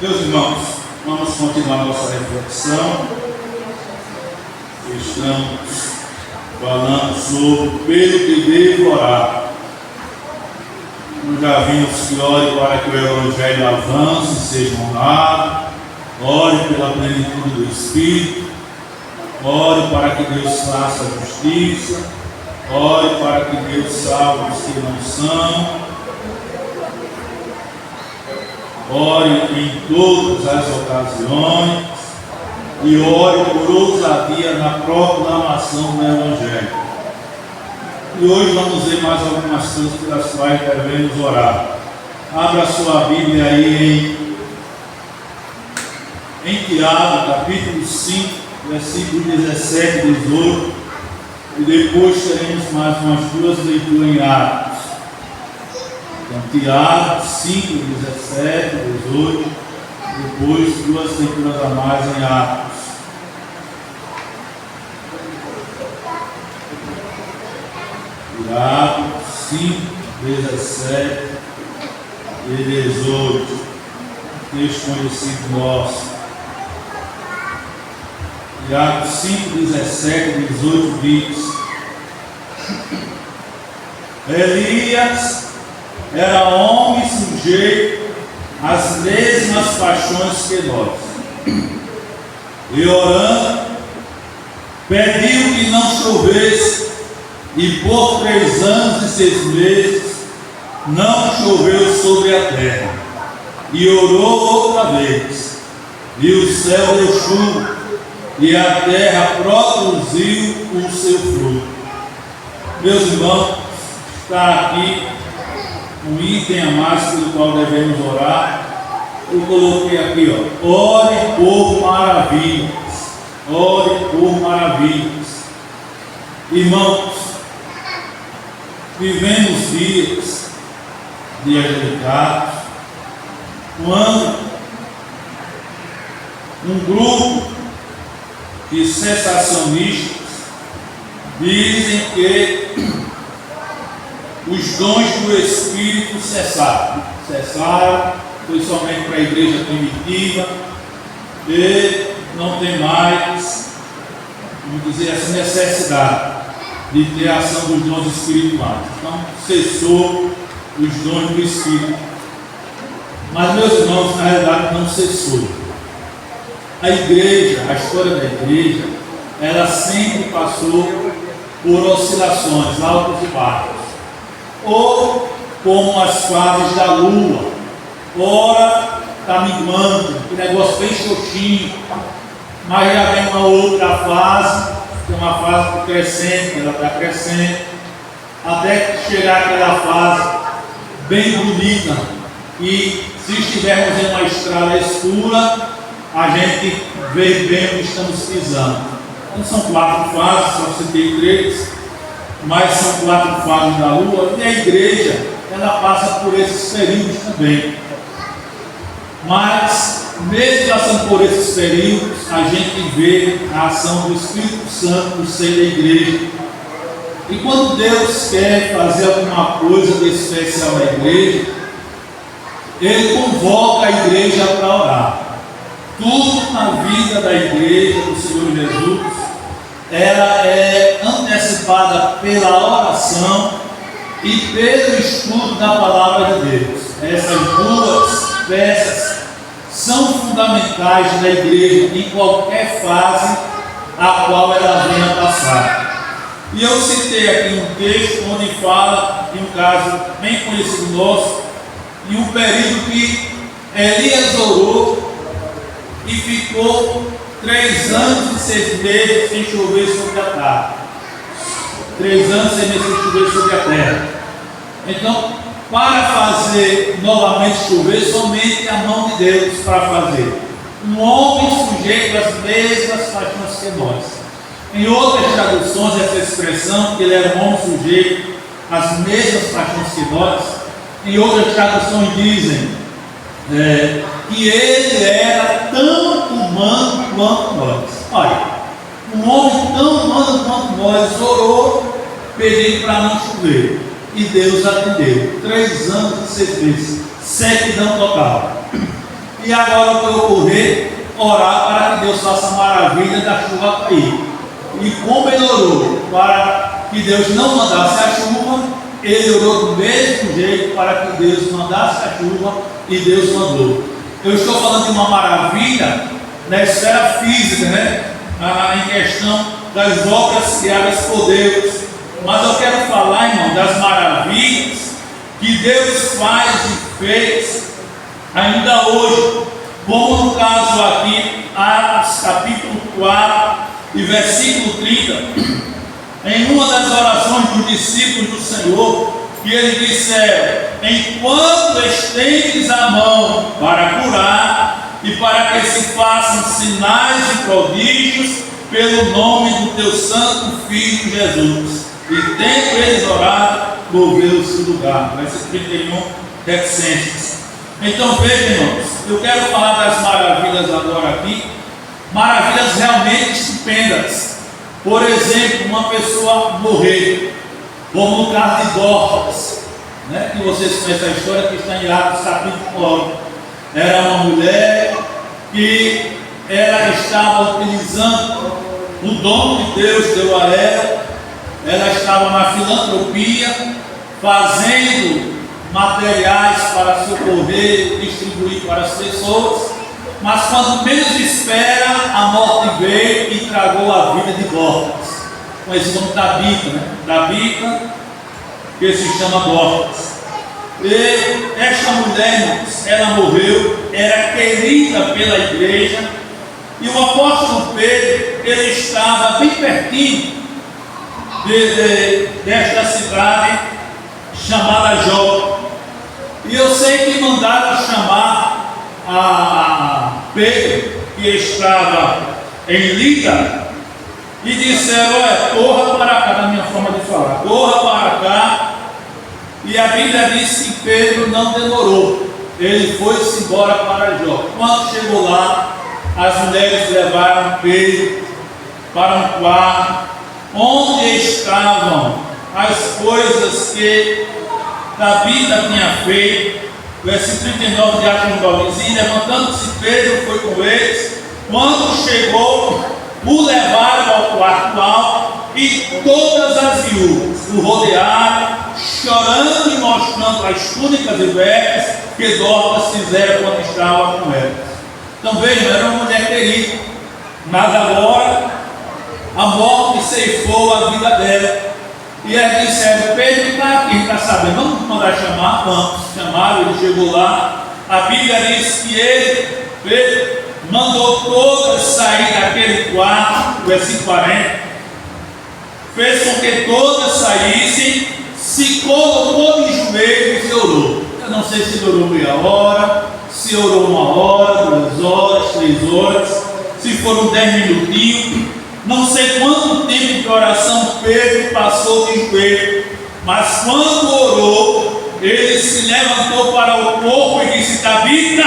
Meus irmãos, vamos continuar nossa reflexão. Estamos falando sobre pelo que devo orar. Nós já vimos que ore para que o Evangelho avance e seja honrado. Ore pela plenitude do Espírito. Ore para que Deus faça a justiça. Ore para que Deus salve os que não são. Ore em todas as ocasiões e ore por ousadia na proclamação do Evangelho. E hoje vamos ver mais algumas coisas pelas quais devemos orar. Abra sua Bíblia aí em Tiago, capítulo 5, versículo 17 e 18, e depois teremos mais umas duas leituras em Atos. Então, Tiago 5, 17, 18, depois duas leituras a mais em Atos. Tiago 5, 17 e 18, texto conhecido nosso. Tiago 5, 17 e 18 diz: Elias era homem sujeito às mesmas paixões que nós, e orando, pediu que não chovesse, e por 3 anos e 6 meses não choveu sobre a terra. E orou outra vez, e o céu deu chuva, e a terra produziu o seu fruto. Meus irmãos, está aqui um item a mais pelo qual devemos orar. Eu coloquei aqui, ore por maravilhas. Ore por maravilhas. Irmãos, vivemos dias delicados, quando um grupo de sensacionistas dizem que os dons do Espírito cessaram, foi somente para a igreja primitiva, e não tem mais, vamos dizer assim, necessidade de ter a ação dos dons espirituais. Então, cessou os dons do Espírito. Mas, meus irmãos, na realidade não cessou. A igreja, a história da igreja, ela sempre passou por oscilações, altos e baixos. Ou como as fases da lua, ora está minguando, que negócio bem xoxinho, mas já vem uma outra fase, que é uma fase crescente, ela está crescendo, até chegar àquela fase bem bonita, e se estivermos em uma estrada escura, a gente vê bem onde estamos pisando. Então são 4 fases, só citei 3. Mas são 4 fases da lua, e a igreja, ela passa por esses períodos também. Mas, mesmo passando por esses períodos, a gente vê a ação do Espírito Santo no seio da igreja. E quando Deus quer fazer alguma coisa de especial na igreja, Ele convoca a igreja para orar. Tudo na vida da igreja do Senhor Jesus, ela é antecipada pela oração e pelo estudo da palavra de Deus. Essas 2 peças são fundamentais na igreja em qualquer fase a qual ela venha passar. E eu citei aqui um texto onde fala de um caso bem conhecido nosso, em um período que Elias orou e ficou 3 anos e 6 meses sem chover sobre a terra. 3 anos e 6 meses sem chover sobre a terra. Então, para fazer novamente chover, somente a mão de Deus para fazer. Um homem sujeito às mesmas paixões que nós. Em outras traduções, essa expressão, que ele era um homem sujeito às mesmas paixões que nós, em outras traduções dizem que ele era tão humano quanto nós. Olha, um homem tão humano quanto nós orou pedindo para não chover, e Deus atendeu. 3 anos e 6 meses, sequidão total. e agora o que ocorrer, orar para que Deus faça a maravilha da chuva cair. E como ele orou para que Deus não mandasse a chuva, ele orou do mesmo jeito para que Deus mandasse a chuva, e Deus mandou. Eu estou falando de uma maravilha na esfera física, né? Em questão das obras criadas por Deus. Mas eu quero falar, irmão, das maravilhas que Deus faz e fez ainda hoje, como no caso aqui, Atos capítulo 4 e versículo 30, em uma das orações dos discípulos do Senhor, que eles disseram: enquanto estendes a mão para curar e para que se façam sinais e prodígios pelo nome do teu santo Filho Jesus. E tendo eles orado, moveu-se o lugar. Versículo 31, Tessalonicenses. Então vejam, irmãos, eu quero falar das maravilhas agora aqui, maravilhas realmente estupendas. Por exemplo, uma pessoa morrer, como no caso de Dorcas, né, que vocês conhecem a história, que está em Atos capítulo 9. Era uma mulher que ela estava utilizando o dom de Deus, deu a ela estava na filantropia, fazendo materiais para socorrer, distribuir para as pessoas, mas quando menos espera, a morte veio e tragou a vida de Dorcas, conhecido como Tabita, né? Tabita, que se chama Dorcas. E esta mulher, ela morreu, era querida pela igreja, e o apóstolo Pedro, ele estava bem pertinho desta cidade chamada Jope. E eu sei que mandaram chamar a Pedro, que estava em Lida, e disseram: olha, corra para cá, na minha forma de falar, corra para cá. E a Bíblia diz que Pedro não demorou, ele foi-se embora para Jope. Quando chegou lá, as mulheres levaram Pedro para um quarto, onde estavam as coisas que Tabita tinha feito. Versículo 39 de Atos 9 diz: e levantando-se Pedro foi com eles. Quando chegou, o levaram ao quarto alto, e todas as viúvas o rodearam, chorando e mostrando as túnicas e vestes que Dorcas fizeram quando estava com elas. Então vejam, era uma mulher querida, mas agora a morte ceifou a vida dela. E aí disseram: Pedro está aqui, está sabendo, vamos mandar chamar? Vamos. Chamaram, ele chegou lá. A Bíblia diz que Pedro, mandou todas sair daquele quarto, versículo 40, fez com que todas saíssem, se colocou de joelhos e orou. Eu não sei se orou meia hora, se orou 1 hora, 2 horas, 3 horas, se foram 10 minutinhos, não sei quanto tempo de oração Pedro passou de joelho, mas quando orou, ele se levantou para o corpo e disse: Tabita,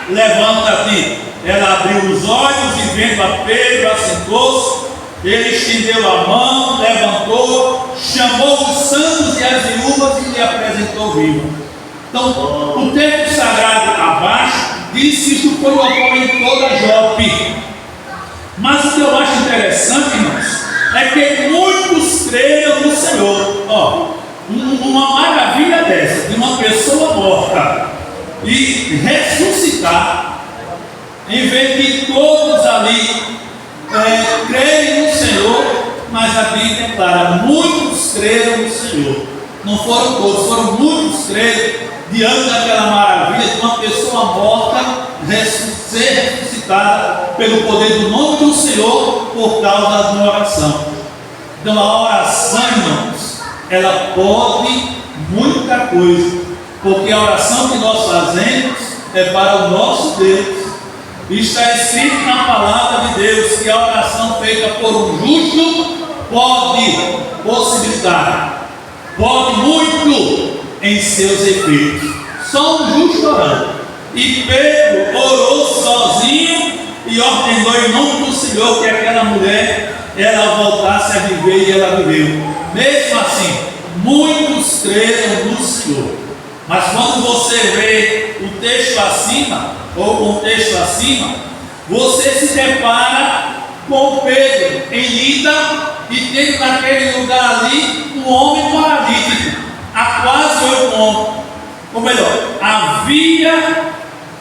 levanta-te. Ela abriu os olhos e, vendo a Pedro, assentou-se. Ele estendeu a mão, levantou, chamou os santos e as viúvas e lhe apresentou viva. Então, o texto sagrado abaixo diz que isso foi local em toda Jope. Mas o que eu acho interessante, irmãos, é que muitos creram no Senhor. Uma maravilha dessa, de uma pessoa morta e ressuscitar, em vez de todos ali crerem no Senhor, mas a Bíblia é clara: muitos creram no Senhor. Não foram todos, foram muitos creram diante daquela maravilha de uma pessoa morta ser ressuscitada pelo poder do nome do Senhor por causa de uma oração. Então a oração, irmãos, ela pode muita coisa, porque a oração que nós fazemos é para o nosso Deus. Está escrito na palavra de Deus que a oração feita por um justo pode possibilitar, pode muito em seus efeitos. Só um justo orando. E Pedro orou sozinho e ordenou em nome do Senhor que aquela mulher ela voltasse a viver, e ela viveu. Mesmo assim, muitos creram no Senhor. Mas quando você vê o texto acima, ou o contexto acima, você se depara com Pedro em Lida e tendo naquele lugar ali um homem paralítico, há quase 8 anos. Ou melhor, havia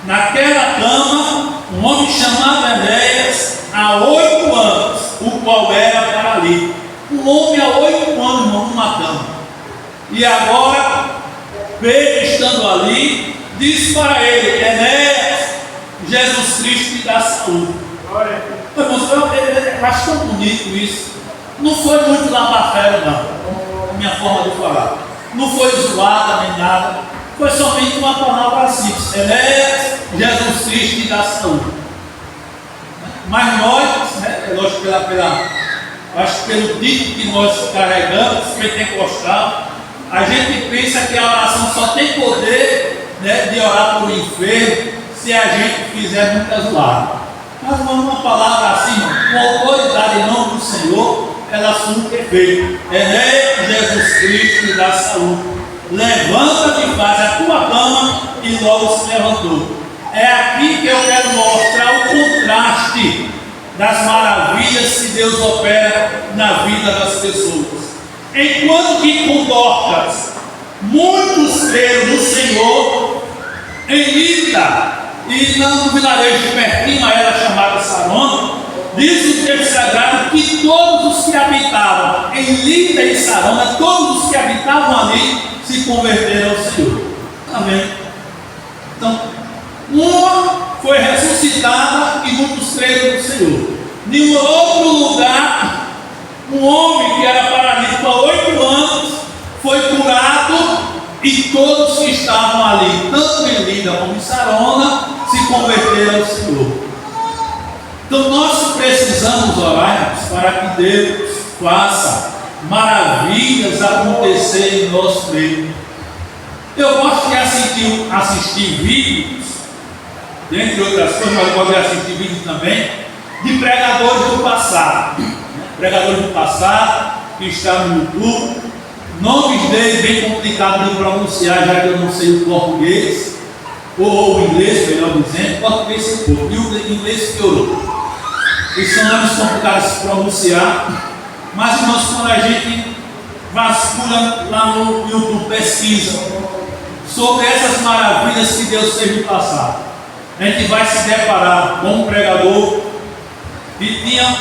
naquela cama um homem chamado Enéas há 8 anos, o qual era paralítico. Um homem há 8 anos, irmão, numa cama. E agora, Pedro estando ali, diz para ele: Enéas, Jesus Cristo te dá saúde. Eu acho tão bonito isso. Não foi muito lava-fera, não, a minha forma de falar. Não foi zoada nem nada. Foi somente uma palavra simples: Enéas, Jesus Cristo te dá saúde. Mas nós, né, lógico, acho que pelo título que nós carregamos, pentecostal, a gente pensa que a oração só tem poder, né, de orar por um enfermo se a gente fizer muita zoada. Mas uma palavra assim, com autoridade em nome do Senhor, ela surte efeito. Enéas, Jesus Cristo te dá saúde. Levanta-te e faz a tua cama, e logo se levantou. É aqui que eu quero mostrar o contraste das maravilhas que Deus opera na vida das pessoas. Enquanto que com Dorcas muitos creram no Senhor, em Lida e no vilarejo de pertinho a ela chamada Sarona, diz o texto sagrado que todos os que habitavam em Lida e Sarona, todos os que habitavam ali, se converteram ao Senhor. Amém? Então, uma foi ressuscitada e muitos creram no Senhor. Em outro lugar, um homem que era paralítico há 8 anos foi curado e todos que estavam ali, tanto em Lida como em Sarona, se converteram ao Senhor. Então nós precisamos orar para que Deus faça maravilhas acontecer em nosso meio. Eu gosto de assistir vídeos, dentre outras coisas, mas eu gosto de assistir vídeos também, de pregadores do passado. Pregadores do passado, que estão no YouTube. Nomes deles bem complicados de pronunciar, já que eu não sei o português, ou o inglês, melhor dizendo. O português se pouco, e o inglês piorou. E são nomes complicados de se pronunciar. Mas, irmãos, quando a gente vasculha lá no YouTube, pesquisa sobre essas maravilhas que Deus fez no passado, a gente vai se deparar com um pregador que tinha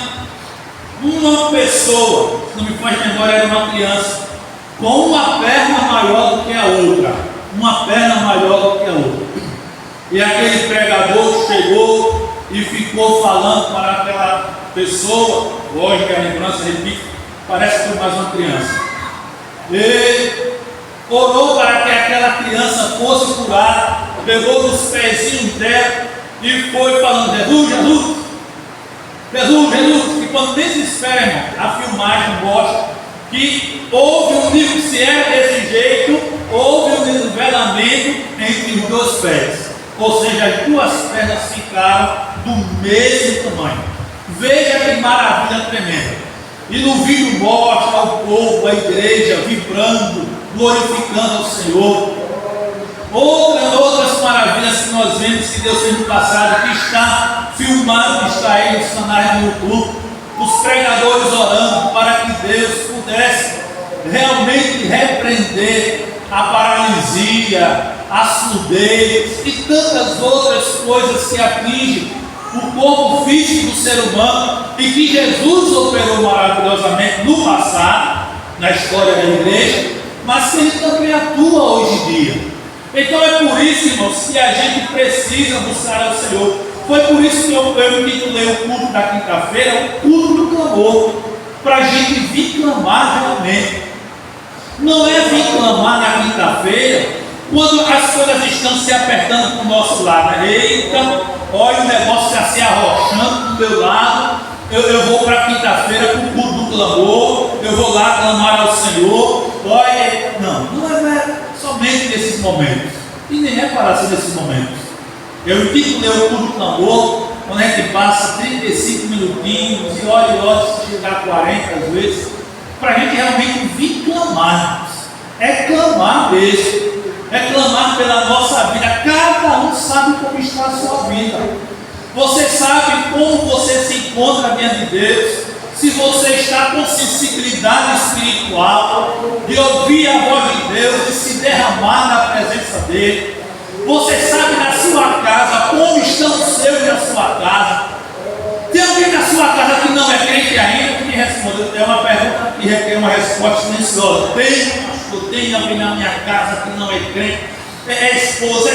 uma pessoa, se não me faz memória, era uma criança, com uma perna maior do que a outra. Uma perna maior do que a outra. E aquele pregador chegou e ficou falando para aquela pessoa, lógico, a lembrança, repito, parece que foi mais uma criança. Ele orou para que aquela criança fosse curada, pegou nos pezinhos dela e foi falando: Jesus, Jesus, Jesus, Jesus. E quando desespera, irmão, a filmagem mostra que houve um nível, se era desse jeito, houve um nivelamento entre os dois pés. Ou seja, as duas pernas ficaram do mesmo tamanho. Veja que maravilha tremenda. E no vídeo mostra o povo, a igreja, vibrando, glorificando ao Senhor. Outras maravilhas que nós vemos que Deus fez no passado, que está filmado, que está aí nos canais do YouTube, os pregadores orando para que Deus pudesse realmente repreender a paralisia, a surdez e tantas outras coisas que atingem o corpo físico do ser humano e que Jesus operou maravilhosamente no passado, na história da igreja, mas que Ele também atua hoje em dia. Então é por isso, irmãos, que a gente precisa buscar ao Senhor. Foi por isso que eu intitulei o culto da quinta-feira o culto do clamor, para a gente vir clamar realmente. Não é vir clamar na quinta-feira quando as coisas estão se apertando para o nosso lado. Eita, olha o negócio está se arrochando do meu lado. Eu vou para a quinta-feira para o culto do clamor, eu vou lá clamar ao Senhor. Olha, não é somente nesses momentos, e nem é para ser nesses momentos. Eu intitulei o culto do clamor quando a gente passa 35 minutinhos e olha, se chegar a 40 às vezes, para a gente realmente vir clamar. É clamar mesmo. é clamar pela nossa vida. Cada um sabe como está a sua vida. Você sabe como você se encontra diante de Deus. Se você está com sensibilidade espiritual, de ouvir a voz de Deus, de se derramar na presença dEle. Você sabe na sua casa como estão os seus na sua casa. Tem alguém na sua casa que não é crente ainda? Que me responde. É uma pergunta que requer uma resposta silenciosa. Tem alguém na minha casa que não é crente? É esposa,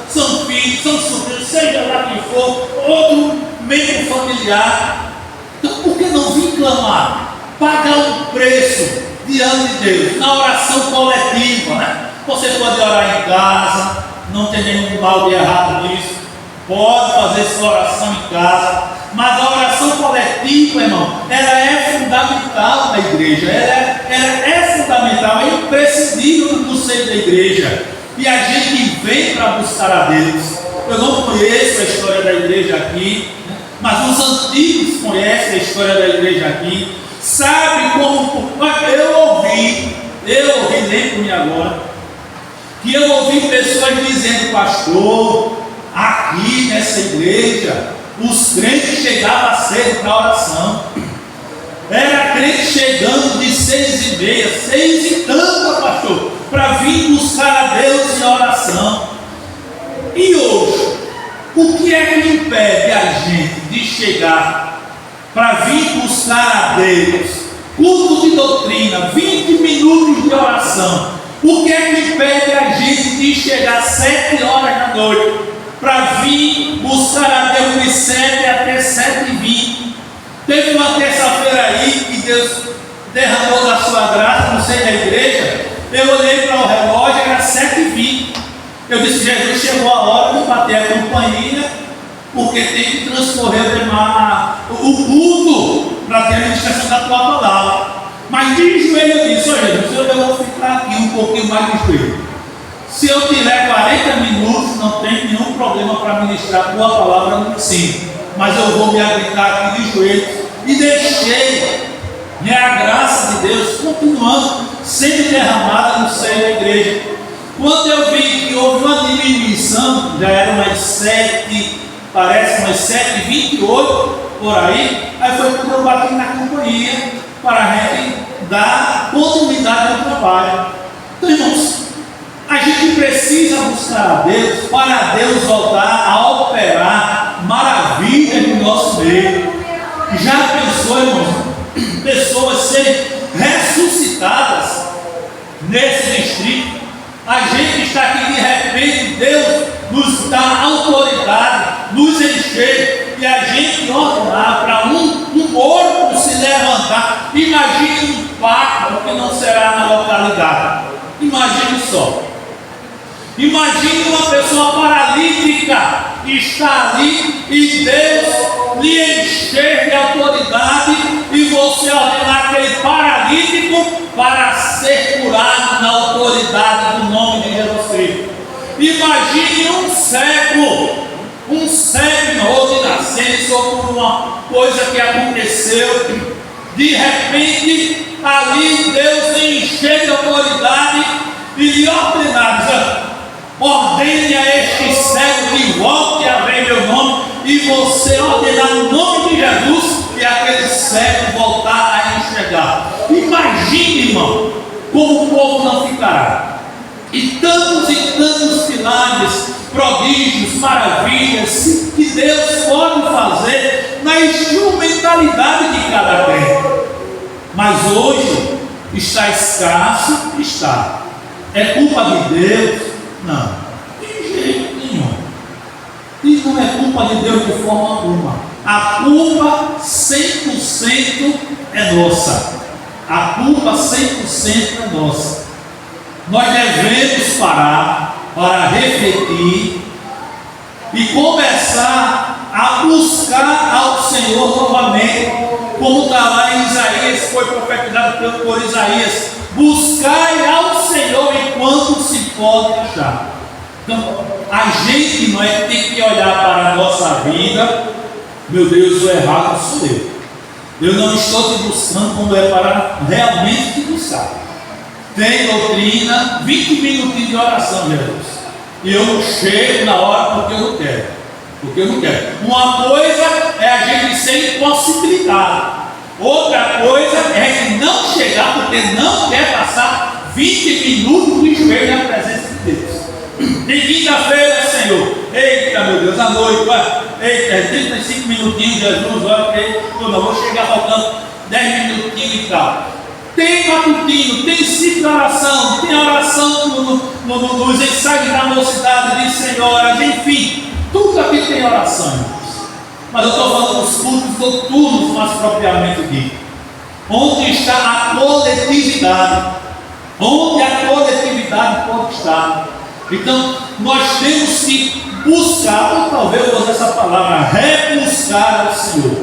são filhos, são sobrinhos, seja lá quem for, outro membro familiar. Então, por que não vir clamar? Pagar um preço diante de Deus, na oração coletiva, né? Você pode orar em casa, não tem nenhum mal de errado nisso. Pode fazer sua oração em casa, mas a oração coletiva, irmão, ela é fundamental na igreja, ela é fundamental, é imprescindível no seio da igreja. E a gente vem para buscar a Deus. Eu não conheço a história da igreja aqui, mas os antigos conhecem a história da igreja aqui, sabe como. Eu ouvi, lembro-me agora, que eu ouvi pessoas dizendo: pastor, aqui nessa igreja, os crentes chegavam cedo para a oração. Era crente chegando de 6h30, 6h30, pastor, para vir buscar a Deus em oração. E hoje, o que é que impede a gente de chegar para vir buscar a Deus? Culto de doutrina, 20 minutos de oração. O que é que impede a gente de chegar às 7 horas da noite para vir buscar a Deus de 7 até 7h20? Teve uma terça-feira aí que Deus derramou da sua graça no seio da igreja. Eu olhei para o relógio, era 7h20. Eu disse: Jesus, chegou a hora de bater a campainha, porque tem que transcorrer o culto para ter a administração da tua palavra. Mas de joelho eu disse: Jesus, eu vou ficar aqui um pouquinho mais de joelho. Se eu tiver 40 minutos, não tem nenhum problema para ministrar a tua palavra no ensino. Mas eu vou me habilitar aqui de joelho. E deixei a graça de Deus continuando sendo derramada no seio da igreja. Quando eu vi que houve uma diminuição, já eram umas 7, parece umas 7h28 por aí foi quando eu bati na companhia para a gente dar continuidade ao trabalho. Então, irmãos, a gente precisa buscar a Deus para Deus voltar a operar maravilhas no nosso meio. Já pensou, irmãos, pessoas serem ressuscitadas nesse distrito? A gente está aqui, de repente Deus nos dá autoridade, nos encher, e a gente ordenar para um morto se levantar. Imagine um pacto que não será na localidade. Imagine só. Imagine uma pessoa paralítica está ali e Deus lhe encher de autoridade e você ordenar aquele paralítico para ser curado na autoridade do nome de Jesus Cristo. Imagine um cego ou de nascença ou por uma coisa que aconteceu, de repente ali Deus lhe encher de autoridade e lhe ordenar, dizendo: ordene a este cego que volte a ver meu nome, e você ordenar no nome de Jesus e aquele cego voltar a enxergar. Imagine, irmão, como o povo não ficará. E tantos milagres, prodígios, maravilhas que Deus pode fazer na instrumentalidade de cada crente. Mas hoje está escasso, está. É culpa de Deus? Não, de jeito nenhum. Isso não é culpa de Deus de forma alguma. A culpa 100% é nossa. A culpa 100% é nossa. Nós devemos parar para refletir e começar a buscar ao Senhor novamente, como está lá em Isaías, foi profetizado por Isaías: buscai ao Senhor enquanto se pode achar. Então, a gente não é que tem que olhar para a nossa vida: meu Deus, o errado sou eu. Eu não estou te buscando como é para realmente te buscar. tem doutrina, 20 minutinhos de oração, Jesus. E eu não chego na hora porque eu não quero. Porque eu não quero. Uma coisa é a gente ser impossibilitado. Outra coisa é a gente não chegar porque não quer passar 20 minutos de joelho na presença de Deus. De quinta-feira, Senhor. Eita, meu Deus, à noite. Eita, 35 minutinhos, Jesus. Olha, eu não vou chegar faltando 10 minutinhos e tal. Tem matutino, tem ciclo de oração, tem oração nos ensaios da mocidade, de senhoras, enfim, tudo aqui tem oração, irmãos. Mas eu estou falando dos cultos noturnos, mais propriamente dito, onde está a coletividade, onde a coletividade pode estar. Então, nós temos que buscar, ou talvez eu use essa palavra, rebuscar ao Senhor,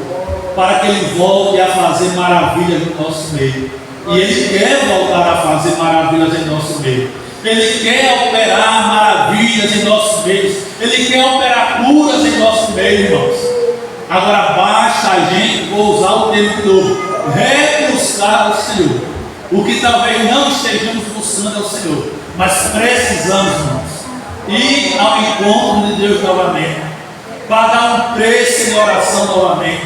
para que Ele volte a fazer maravilhas no nosso meio. E Ele quer voltar a fazer maravilhas em nosso meio. Ele quer operar maravilhas em nossos meios. Ele quer operar curas em nosso meio, irmãos. Agora basta a gente, vou usar o termo de novo, rebuscar ao Senhor. O que talvez não estejamos buscando ao Senhor, mas precisamos, irmãos, ir ao encontro de Deus novamente, pagar um preço em oração novamente,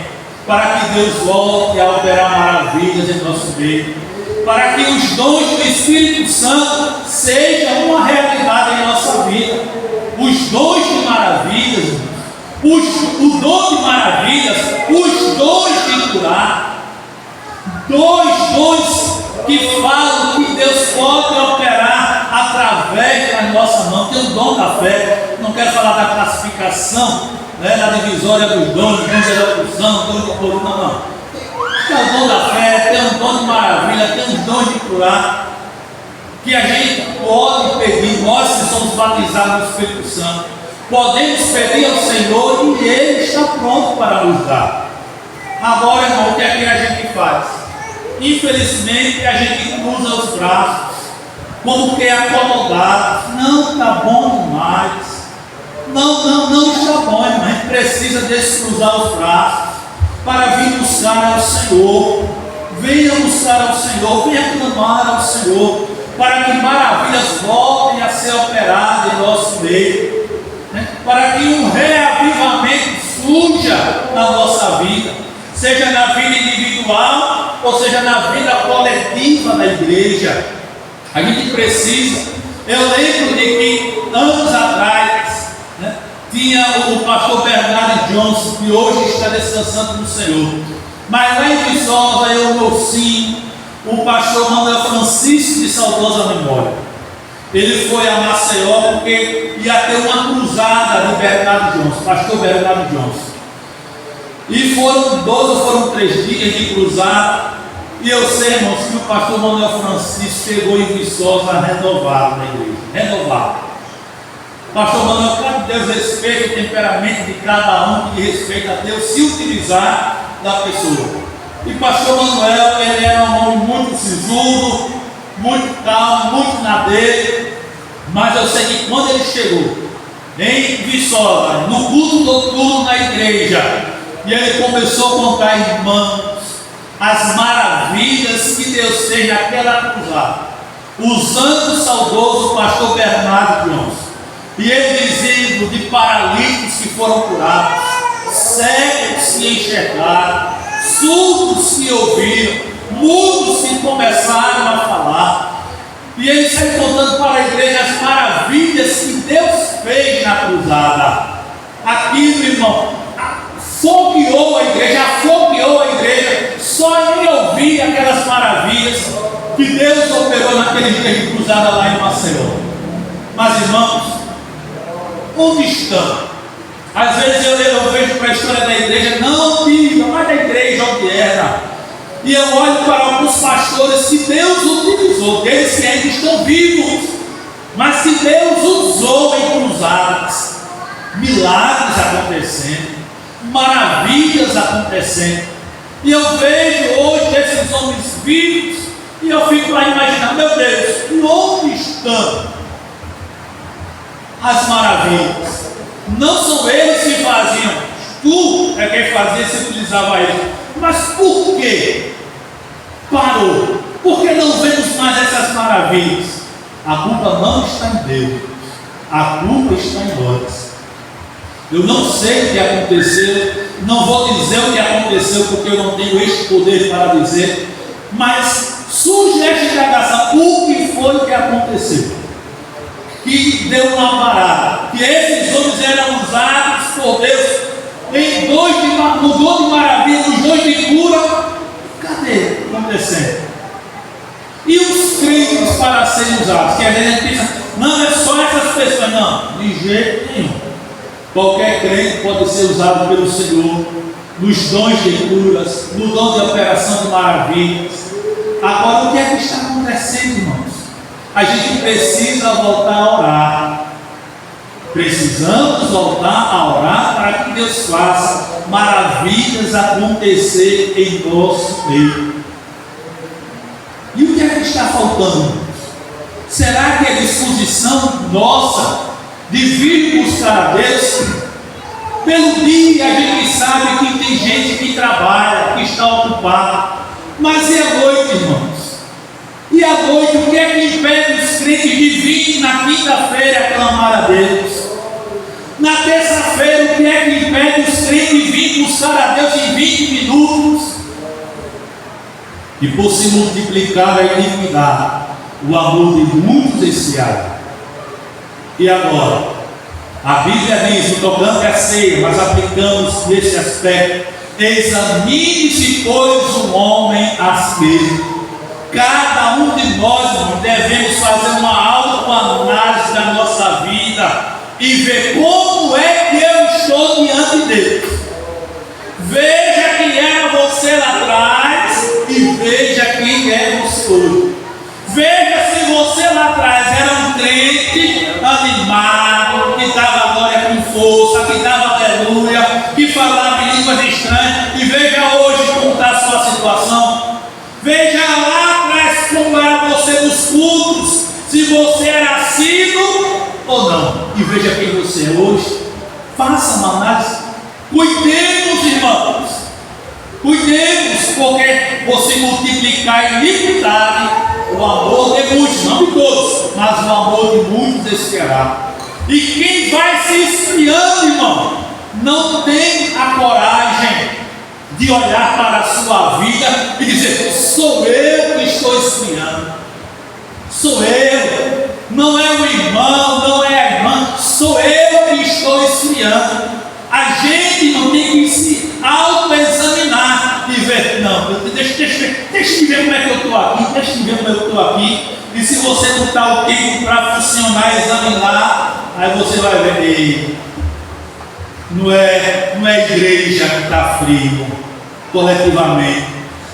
para que Deus volte a operar maravilhas em nosso meio, para que os dons do Espírito Santo sejam uma realidade em nossa vida. Os dons de maravilhas, o dom de maravilhas, os dons de curar, dois dons que falam que Deus pode operar através da nossa mão. Tem o dom da fé, não quero falar da classificação, da divisória dos dons, dom de elocução, dom de cura, não. Tem o dom da fé, tem um dom de maravilha, tem um dom de curar, que a gente pode pedir. Nós que somos batizados no Espírito Santo, podemos pedir ao Senhor e Ele está pronto para nos dar. Agora, irmão, o que é que a gente faz? Infelizmente, a gente cruza os braços, como que é acomodado. Não está bom demais. Não está bom, irmão. A gente precisa descruzar os braços para vir buscar ao Senhor. Venha buscar ao Senhor, venha clamar ao Senhor, para que maravilhas voltem a ser operadas em nosso meio, para que um reavivamento surja na nossa vida, seja na vida individual ou seja na vida coletiva da igreja. A gente precisa. Eu lembro de que anos atrás, tinha o pastor Bernardo Johnson, que hoje está descansando no Senhor. Mas lá em Viçosa, eu mocinho, o pastor Manuel Francisco, de saudosa memória. Ele foi a Maceió porque ia ter uma cruzada de Bernardo Johnson, pastor Bernardo Johnson. E foram 12 ou foram 3 dias de cruzada. E eu sei, irmãos, que o pastor Manuel Francisco chegou em Viçosa renovado na igreja. Renovado. Pastor Manuel, claro que Deus respeita o temperamento de cada um, que respeita a Deus, se utilizar da pessoa. E pastor Manuel, ele era um homem muito sisudo, muito calmo, muito na dele. Mas eu sei que quando ele chegou em Viçosa, no culto noturno na igreja, e ele começou a contar, irmãos, as maravilhas que Deus fez naquela cruzada, usando o saudoso pastor Bernardo Johnson. E ele dizendo de paralíticos que foram curados, cegos que enxergaram, surdos que ouviram, mudos que começaram a falar. E ele sai contando para a igreja as maravilhas que Deus fez na cruzada. Aquilo, irmão, afogueou a igreja, só em ouvir aquelas maravilhas que Deus operou naquele dia de cruzada lá em Maceió. Mas, irmãos, onde estão? Às vezes eu vejo para a história da igreja, não diga, mas da igreja onde era. E eu olho para alguns pastores que Deus utilizou, aqueles que ainda estão vivos, mas que Deus usou em cruzadas, milagres acontecendo, maravilhas acontecendo. E eu vejo hoje esses homens vivos, e eu fico lá imaginando, meu Deus, e onde estão as maravilhas? Não são eles que faziam, tu é quem fazia, se utilizava eles. Mas por que parou? Por que não vemos mais essas maravilhas? A culpa não está em Deus, a culpa está em nós. Eu não sei o que aconteceu, não vou dizer o que aconteceu, porque eu não tenho este poder para dizer, mas surge esta indagação: o que foi que aconteceu? Que deu uma parada, que esses homens eram usados por Deus em no dom de maravilha, nos dons de cura. Cadê acontecendo? E os crentes para serem usados? Que a gente pensa, não, é só essas pessoas. Não, de jeito nenhum. Qualquer crente pode ser usado pelo Senhor nos dons de curas, no dom de operação de maravilhas. Agora, o que é que está acontecendo, irmãos? A gente precisa voltar a orar. Precisamos voltar a orar para que Deus faça maravilhas acontecer em nosso meio. E o que é que está faltando? Será que é disposição nossa de vir buscar a Deus? Pelo dia a gente sabe que tem gente que trabalha, que está ocupada, mas e a noite, irmãos? E à noite, o que é que impede os crentes de vir na quinta-feira clamar a Deus? Na terça-feira, o que é que impede os crentes de vir buscar a Deus em 20 minutos? E por se multiplicar a iniquidade, o amor de muitos esfriará. E agora, a Bíblia diz, tocante a ceia, mas aplicamos nesse aspecto: examine-se, pois, o homem a si mesmo. Cada um de nós devemos fazer uma autoanálise da nossa vida e ver como é que eu estou diante de Deus. Veja quem era você lá atrás e veja quem é você hoje. Veja se você lá atrás era um crente animado, que dava glória com força, que dava aleluia, que falava em línguas estranhas, e veja hoje como está a sua situação. Veja lá atrás como era você nos cultos, se você era assíduo ou não, e veja quem você é hoje. Faça uma análise. Cuidemos, irmãos, cuidemos, porque você multiplicar a iniquidade, o amor de muitos, não de todos, mas o amor de muitos esfriará. E quem vai se esfriando, irmão, não tem a coragem de olhar para a sua vida e dizer: sou eu que estou esfriando, sou eu, não é o irmão, não é a irmã, sou eu que estou esfriando. A gente não tem que se autoexaminar e ver, não, deixa eu ver como é que eu estou aqui, deixa eu ver como eu estou aqui. E se você não está o tempo para funcionar, examinar, aí você vai ver, ei, não é a igreja que está frio, coletivamente,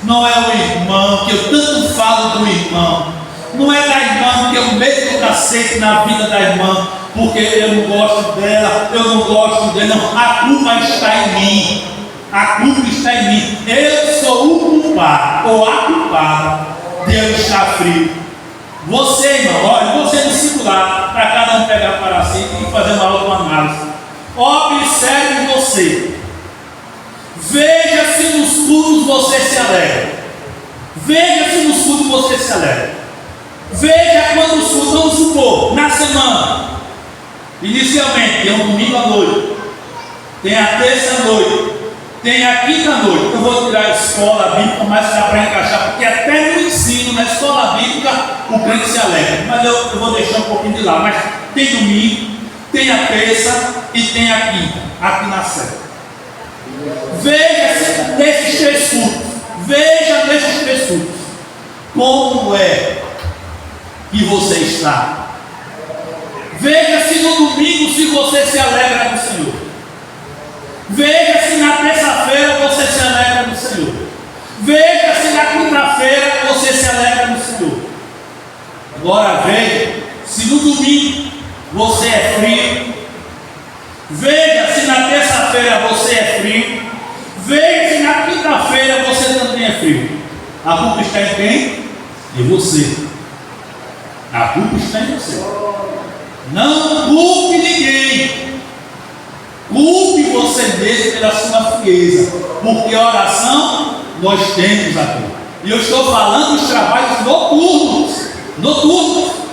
não é o irmão, que eu tanto falo do irmão, não é da irmã que eu meto o cacete na vida da irmã, porque eu não gosto dela, eu não gosto dele, não. A culpa está em mim, a culpa está em mim. Eu sou o culpado ou a culpada de eu estar frio. Você, irmão, olha, você no singular, para cada um pegar para si e fazer uma autoanálise. Observe você, veja se nos cultos você se alegra, veja se nos cultos você se alegra, veja quando os cultos, vamos supor, na semana. Inicialmente, tem um domingo à noite, tem a terça à noite, tem a quinta à noite. Eu vou tirar a escola bíblica, mas dá para encaixar, porque até no ensino, na escola bíblica, o crente se alegra. Mas eu vou deixar um pouquinho de lá. Mas tem domingo, tem a terça e tem a quinta, aqui na Sé. Veja nesses três cultos, veja nesses três cultos, como é que você está. Veja se no domingo se você se alegra no Senhor. Veja se na terça-feira você se alegra no Senhor. Veja se na quinta-feira você se alegra no Senhor. Agora veja se no domingo você é frio. Veja se na terça-feira você é frio. Veja se na quinta-feira você também é frio. A culpa está em quem? Em você. A culpa está em você. Não culpe ninguém. Culpe você mesmo pela sua frieza, porque a oração nós temos aqui. E eu estou falando dos trabalhos noturnos,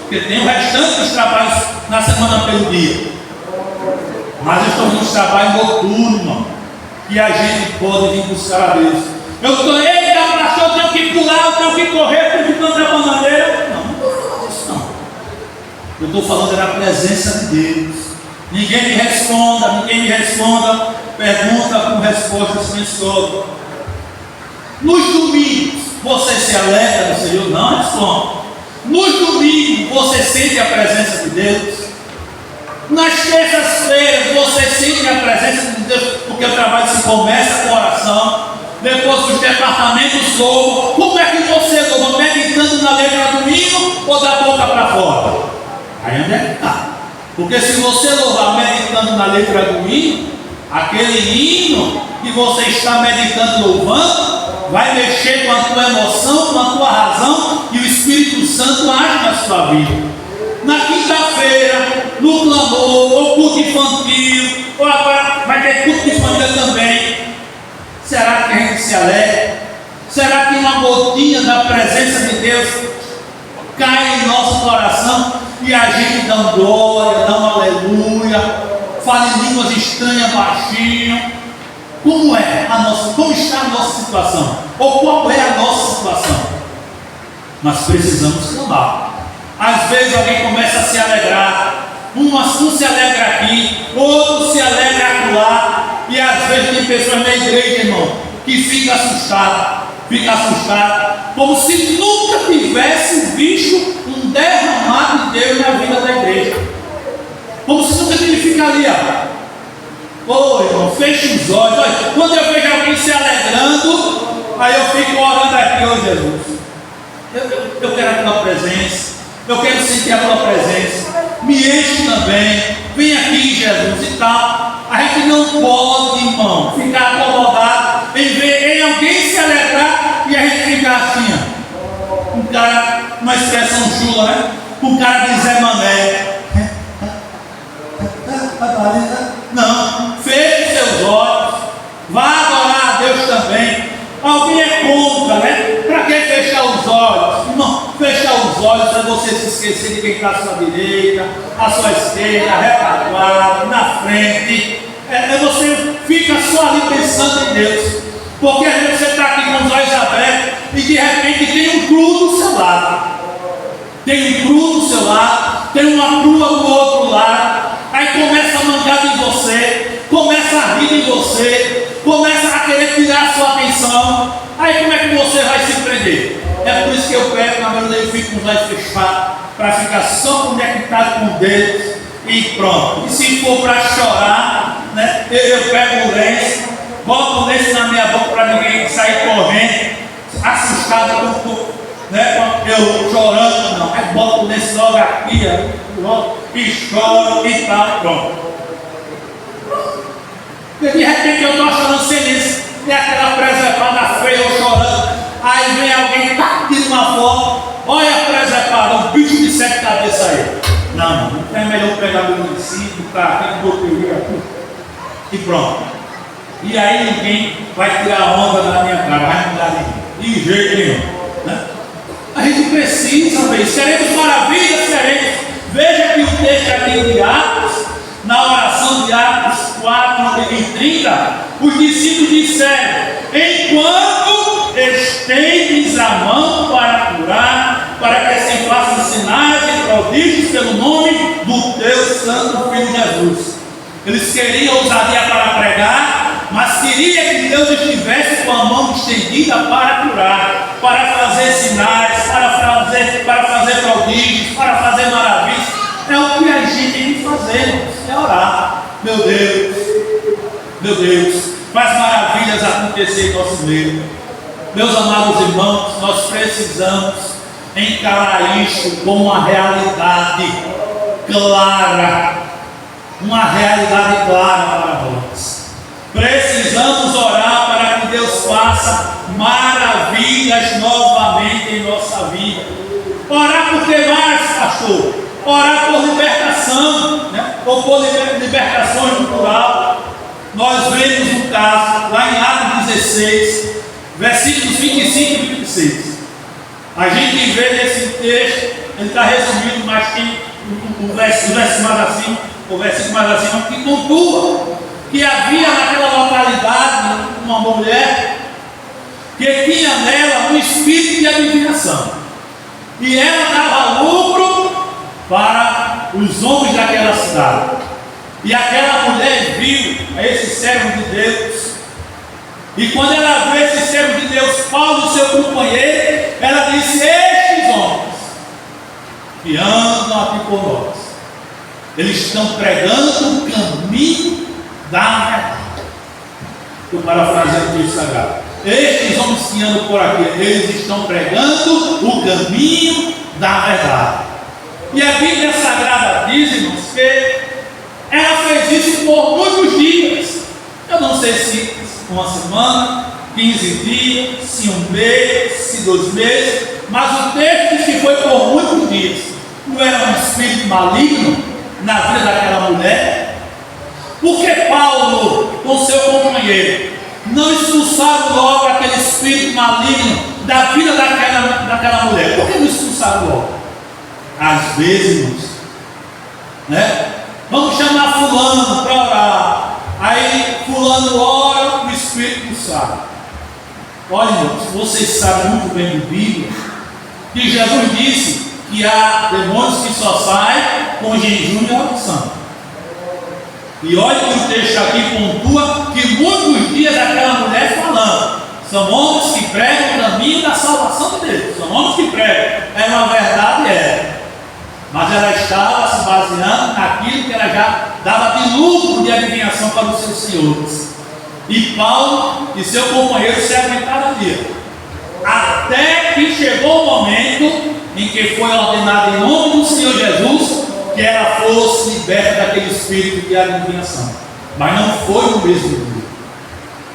porque tem o restante dos trabalhos na semana pelo dia. Mas eu estou nos trabalhos noturnos, irmão, que a gente pode vir buscar a Deus. Eu estou, eita, pastor, eu tenho que pular, eu tenho que correr, eu tenho que plantar bananeira. Não estou falando disso, não. Eu estou falando da presença de Deus. Ninguém me responda, pergunta com respostas sem sobra. Nos domingos, você se alegra no Senhor? Não responde. Nos domingos, você sente a presença de Deus? Nas terças-feiras, você sente a presença de Deus? Porque o trabalho se começa com oração, depois os departamentos louvam. Como é que você louva? Meditando na letra do hino ou da boca para fora? Aí onde é que está? Porque se você louvar meditando na letra do hino, aquele hino que você está meditando, louvando, vai mexer com a tua emoção, com a tua razão, e o Espírito Santo age na sua vida. Na quinta-feira, no clamor, ou culto infantil, ou agora vai ter culto de família também. Será que a gente se alegra? Será que uma gotinha da presença de Deus cai em nosso coração e a gente dá um glória, dá um aleluia, fala em línguas estranhas baixinho? Como está a nossa situação? Ou qual é a nossa situação? Nós precisamos clamar. Às vezes alguém começa a se alegrar, um se alegra aqui, outro se alegra acolá, e às vezes tem pessoas na igreja, irmão, que fica assustado, como se nunca tivesse visto um derramado de Deus na vida da igreja, como se nunca tivesse ficado ali, ô irmão, feche os olhos. Olha, quando eu vejo alguém se alegrando, aí eu fico orando aqui, ô Jesus, eu quero a tua presença, eu quero sentir a tua presença, me enche também, vem aqui, Jesus, e tal. A gente não pode, irmão, ficar acomodado em ver em alguém se alegrar e a gente ficar assim, ó, um cara, uma expressão chula, né? Um cara de Zé Mané. Não, feche seus olhos, vá adorar a Deus também. Alguém é contra, né? Para que fechar os olhos? Não, fechar os olhos é você se esquecer de quem está à sua direita, à sua esquerda, retaguarda, na frente. Você fica só ali pensando em Deus. Porque às vezes você está aqui com os olhos abertos e de repente tem um cru do seu lado. Tem um cru do seu lado, tem uma crua do outro lado. Aí começa a mandar em você, começa a rir em você, começa a querer tirar a sua atenção. Aí como é que você vai se prender? É por isso que eu pego, na verdade eu fico com os olhos fechados, para ficar só conectado com Deus e pronto. E se for para chorar, né, eu pego o lenço, boto o lenço na minha boca para ninguém sair correndo, assustado né, eu chorando, não. Aí boto o lenço logo aqui, e choro e tal, pronto. E de repente eu estou chorando sem lenço, e aquela presepada feia, eu chorando. Aí vem alguém, tira uma foto, olha a presepada, um bicho de 7 cabeças aí. Não, é melhor pegar o município, tá? E pronto. E aí ninguém vai tirar onda da minha cara, vai mudar de jeito nenhum, né? A gente precisa ver, seremos maravilhas, seremos. Veja que o texto aqui de Atos, na oração de Atos 4:30, os discípulos disseram: enquanto estendes a mão para curar, para que se façam sinais e prodígios pelo nome do teu santo Filho Jesus. Eles queriam ousadia para pregar, mas queria que Deus estivesse com a mão estendida para curar, para fazer sinais, para fazer prodígios, para fazer maravilhas. É o que a gente tem que fazer, é orar. Meu Deus, faz maravilhas acontecer em nosso meio. Meus amados irmãos, nós precisamos encarar isto como uma realidade clara, para nós. Precisamos orar para que Deus faça maravilhas novamente em nossa vida. Orar por que mais, pastor? Orar por libertação, né? Ou por libertações no plural. Nós vemos um caso lá em Atos 16, versículos 25 e 26. 26. A gente vê nesse texto, ele está resumido, mas tem o versículo mais acima, que pontua que havia naquela localidade uma mulher que tinha nela um espírito de adivinhação. E ela dava lucro para os homens daquela cidade. E aquela mulher viu esse servo de Deus. E quando ela viu esse servo de Deus, Paulo, seu companheiro, ela disse: estes homens que andam aqui por nós, eles estão pregando o caminho da verdade. Estou parafraseando o texto sagrado. Estes homens que andam por aqui, eles estão pregando o caminho da verdade. E a Bíblia Sagrada diz, irmãos, que ela fez isso por muitos dias. Eu não sei se uma semana, 15 dias, se um mês, se 2 meses, mas o texto diz que foi por muitos dias. Não era um espírito maligno na vida daquela mulher? Porque Paulo, com seu companheiro, não expulsaram logo aquele espírito maligno da vida daquela mulher? Por que não expulsaram logo? Às vezes, irmãos, né? Vamos chamar fulano para orar. Aí fulano ora, o espírito não sabe. Olha, irmãos, vocês sabem muito bem do Bíblia que Jesus disse que há demônios que só saem com jejum e oração. E olha que o texto aqui pontua que muitos dias aquela mulher falando: são homens que pregam o caminho da salvação de Deus. São homens que pregam. É uma verdade, é. Mas ela estava se baseando naquilo que ela já dava de lucro de adivinhação para os seus senhores. E Paulo e seu companheiro se aguentaram ali. Até que chegou o momento em que foi ordenado em nome do Senhor Jesus que ela fosse liberta daquele espírito de adivinhação. Mas não foi no mesmo dia.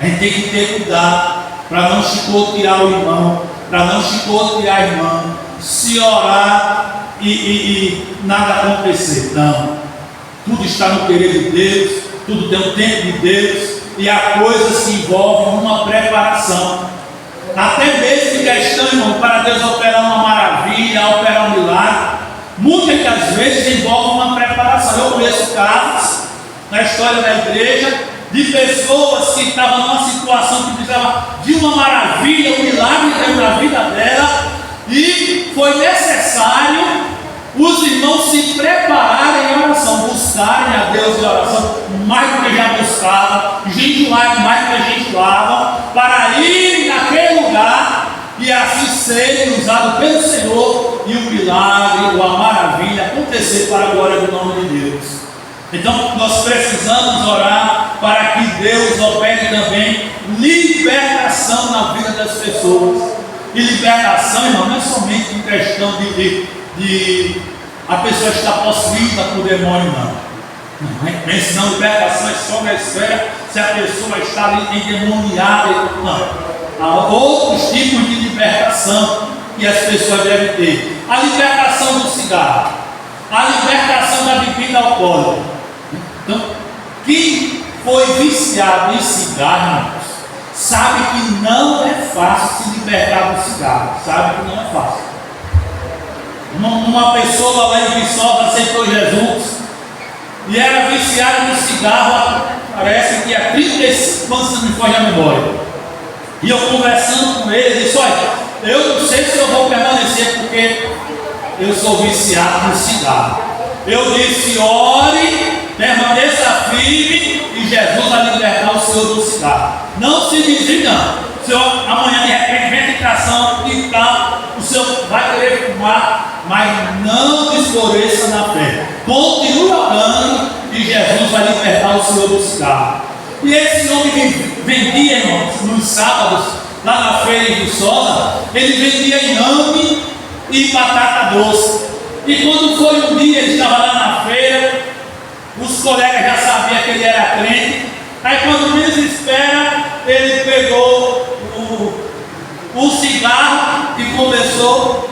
A gente tem que ter cuidado para não chicotear o irmão, para não chicotear a irmã, se orar e nada acontecer. Não. Tudo está no querer de Deus, tudo tem o tempo de Deus, e a coisa se envolve numa preparação. Até mesmo de questão, irmão, para Deus operar uma maravilha, operar um milagre, muitas das vezes envolve uma preparação. Eu conheço casos na história da igreja de pessoas que estavam numa situação que precisava de uma maravilha, um milagre na vida dela, e foi necessário os irmãos se prepararem em oração, buscarem a Deus em oração, mais do que já buscavam, jejuarem mais do que jejuavam, para irem naquele lugar e assim serem usados pelo Senhor e o milagre ou a maravilha acontecer para a glória do nome de Deus. Então nós precisamos orar para que Deus opere também libertação na vida das pessoas. E libertação, irmão, não é somente em questão de a pessoa estar possuída por demônio, não. Não, libertação é só na esfera se a pessoa está ali endemoniada. Não. Há outros tipos de libertação que as pessoas devem ter. A libertação do cigarro, a libertação da bebida alcoólica. Então, quem foi viciado em cigarro, irmãos, sabe que não é fácil se libertar do cigarro. Sabe que não é fácil. Uma pessoa lá em Viçosa aceitou Jesus e era viciada no cigarro, parece que há 35 anos, se não me foge a memória. E eu conversando com ele, disse: olha, eu não sei se eu vou permanecer porque eu sou viciado no cigarro. Eu disse: ore, permaneça firme e Jesus vai libertar o senhor do cigarro. Não se desvie, não. O senhor amanhã de repente vem tentação e tal, o senhor vai querer fumar, mas não esmoreça na fé. Continue orando e Jesus vai libertar o senhor do cigarro. E esse homem vendia, irmãos, nos sábados, lá na feira em Viçosa, ele vendia inhame e batata doce. E quando foi um dia, ele estava lá na feira, os colegas já sabiam que ele era crente. Aí quando menos espera, ele pegou o cigarro e começou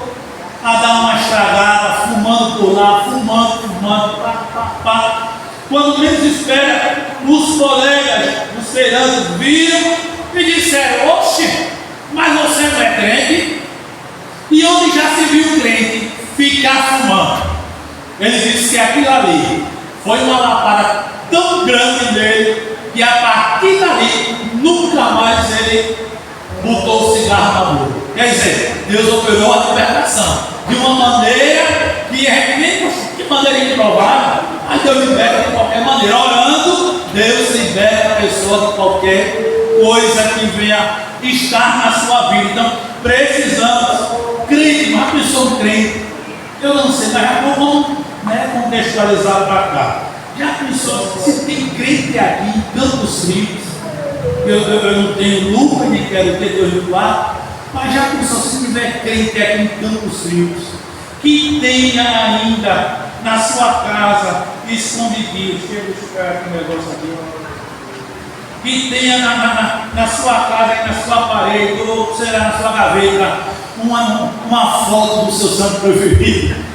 a dar uma estragada, fumando por lá, fumando, pá. Quando menos espera, os colegas, os feirantes viram e disseram: oxe, mas você não é crente? foi uma lapada tão grande nele que a partir dali nunca mais ele botou o cigarro na boca. Quer dizer, Deus operou a libertação de uma maneira que é nem de maneira improvável, mas Deus liberta de qualquer maneira. Orando, Deus liberta a pessoa de qualquer coisa que venha estar na sua vida. Então, precisamos, crente, uma pessoa crente, eu não sei, mas vamos contextualizar para cá. Já pensou, se tem crente aqui em Campos Frios, eu não tenho lupa nem quero ter Deus do lado, mas já pensou, se tiver crente aqui em Campos Frios, que tenha ainda na sua casa escondidinho, deixa eu ficar aqui um negócio aqui, que tenha na sua casa e na sua parede, ou será na sua gaveta, uma foto do seu santo preferido.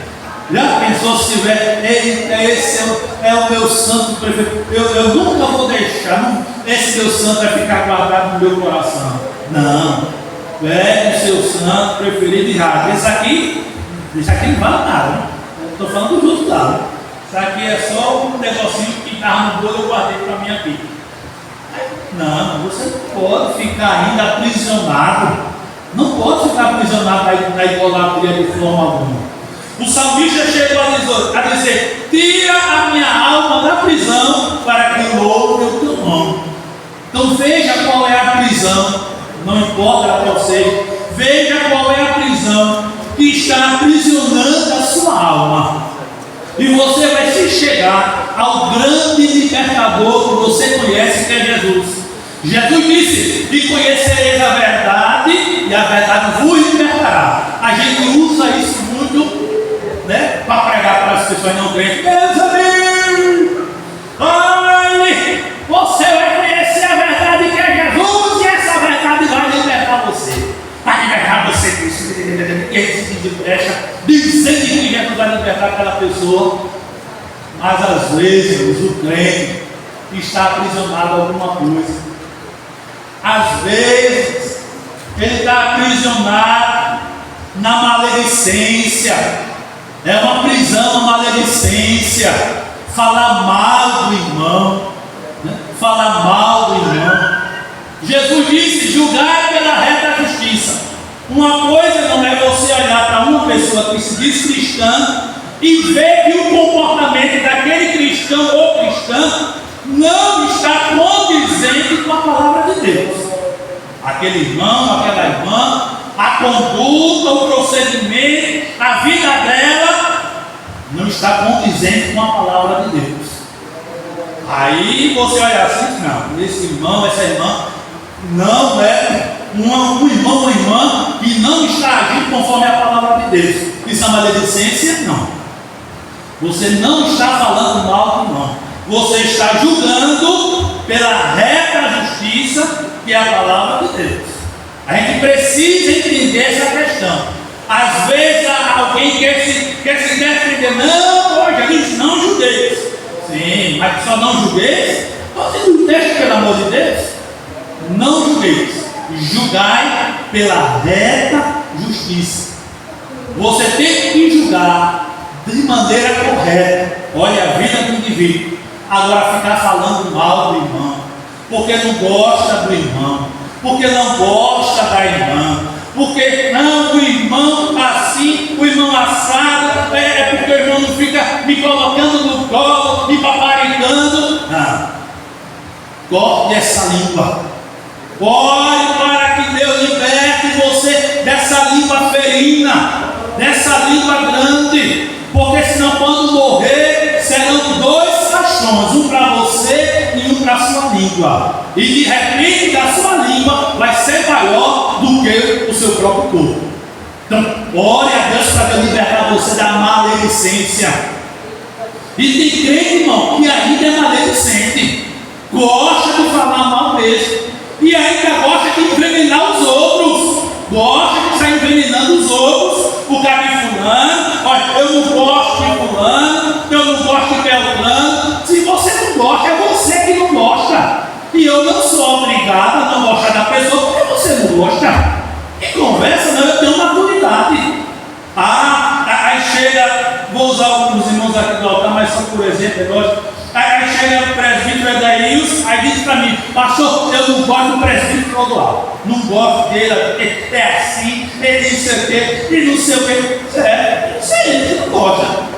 Já pensou se tiver, esse é o meu santo preferido? Eu nunca vou deixar, esse meu santo vai ficar guardado no meu coração. Não, pegue o seu santo preferido e rasga. Esse aqui não vale nada, né? Estou falando dos outros lados. Isso aqui é só um negocinho que estava no bolo, eu guardei para mim aqui. Não, você não pode ficar ainda aprisionado. Não pode ficar aprisionado na idolatria de forma alguma. O salmista chegou a dizer: tira a minha alma da prisão para que eu louve o teu nome. Então veja qual é a prisão, não importa para você, veja qual é a prisão que está aprisionando a sua alma. E você vai se chegar ao grande libertador que você conhece, que é Jesus. Jesus disse: e conhecereis a verdade, e a verdade vos libertará. A gente usa isso muito, para pregar para as pessoas não crentes. Meus amigos, olhe, você vai conhecer a verdade que é Jesus, e essa verdade vai libertar você. Vai libertar você disso. E ele se fecha, dizendo que Jesus vai libertar aquela pessoa. Mas às vezes o crente está aprisionado a alguma coisa. Às vezes ele está aprisionado na maledicência. É uma prisão, uma maledicência. Falar mal do irmão, falar mal do irmão. Jesus disse: julgai pela reta justiça. Uma coisa não é você olhar para uma pessoa que se diz cristã e ver que o comportamento daquele cristão ou cristã não está condizente com a palavra de Deus. Aquele irmão, aquela irmã, a conduta, o procedimento, a vida dela não está condizente com a palavra de Deus. Aí você olha assim: não, esse irmão, essa irmã não é um irmão ou uma irmã que não está agindo conforme a palavra de Deus. Isso é maledicência? Não. Você não está falando mal do irmão. Você está julgando pela reta justiça, que é a palavra de Deus. A gente precisa entender essa questão. Às vezes alguém quer se defender. Não, hoje a gente não julgueis. Sim, mas só não julgueis? Você não deixa, pelo amor de Deus. Não julgueis. Julgai pela reta justiça. Você tem que julgar de maneira correta. Olha a vida do indivíduo. Agora ficar falando mal do irmão, porque não gosta do irmão, porque não gosta da irmã, porque não, o irmão assim, o irmão assado, é porque o irmão não fica me colocando no colo, me paparicando. Não. Corte essa língua. Ore para que Deus liberte você dessa língua ferina, dessa língua grande, porque senão quando morrer serão dois caixões, um para você e um para a sua língua, e de repente a sua língua vai ser maior do que o seu próprio corpo. Então ore a Deus para Deus libertar você da maledicência. E tem crente, irmão, que ainda é maledicente, gosta de falar mal mesmo, e ainda gosta de envenenar os outros, gosta de estar envenenando os outros, por causa de fulano. Olha, eu não gosto de fulano, eu não gosto de Beltrano. Se você não gosta, é você que não gosta, e eu não sou obrigado a não gostar da pessoa porque você não gosta. Que conversa, não? Eu tenho maturidade. Aí chega, vou usar alguns irmãos aqui do altar, mas mas só por exemplo, é lógico. Aí chega o presbítero Edeilson, aí diz para mim: pastor, eu não gosto do presbítero Clodoaldo, não gosto dele, porque é assim, ele não sei o quê, e não sei o quê. Isso aí, ele não gosta.